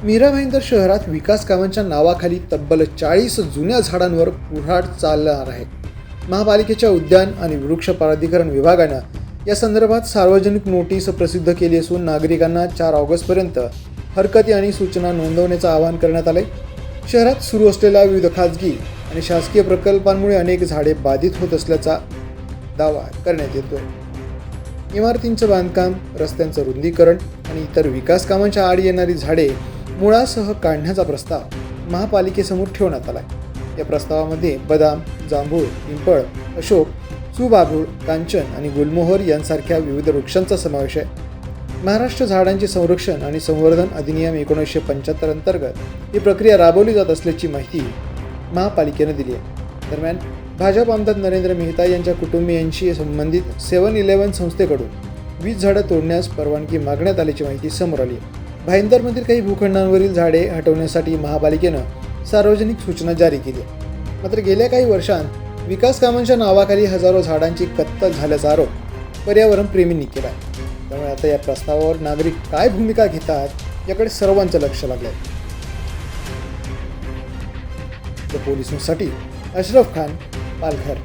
मीरा भाईंदर शहरात विकास कामांच्या नावाखाली तब्बल 40 जुन्या झाडांवर कुऱ्हाड चालणार आहे. महापालिकेच्या उद्यान आणि वृक्ष प्राधिकरण विभागानं या संदर्भात सार्वजनिक नोटीस प्रसिद्ध केली असून नागरिकांना 4 ऑगस्टपर्यंत हरकती आणि सूचना नोंदवण्याचं आवाहन करण्यात आलंय. शहरात सुरू असलेल्या विविध खाजगी आणि शासकीय प्रकल्पांमुळे अनेक झाडे बाधित होत असल्याचा दावा करण्यात येतोय. इमारतींचं बांधकाम, रस्त्यांचं रुंदीकरण आणि इतर विकास कामांच्या आड येणारी झाडे मुळासह काढण्याचा प्रस्ताव महापालिकेसमोर ठेवण्यात आला. या प्रस्तावामध्ये बदाम, जांभूळ, पिंपळ, अशोक, सुबाबूळ, कांचन आणि गुलमोहर यांसारख्या विविध वृक्षांचा समावेश आहे. महाराष्ट्र झाडांचे संरक्षण आणि संवर्धन अधिनियम 1975 अंतर्गत ही प्रक्रिया राबवली जात असल्याची माहिती महापालिकेनं दिली आहे. दरम्यान भाजप आमदार नरेंद्र मेहता यांच्या कुटुंबियांशी संबंधित 7-11 संस्थेकडून 20 झाडं तोडण्यास परवानगी मागण्यात आल्याची माहिती समोर आली. भाईंदरमधील काही भूखंडांवरील झाडे हटवण्यासाठी महापालिकेनं सार्वजनिक सूचना जारी केली. मात्र गेल्या काही वर्षांत विकास कामांच्या नावाखाली हजारो झाडांची कत्तल झाल्याचा आरोप पर्यावरण प्रेमींनी केला. त्यामुळे आता या प्रस्तावावर नागरिक काय भूमिका घेतात याकडे सर्वांचं लक्ष लागलं आहे. पोलीस न्यूजसाठी अशरफ खान, पालघर.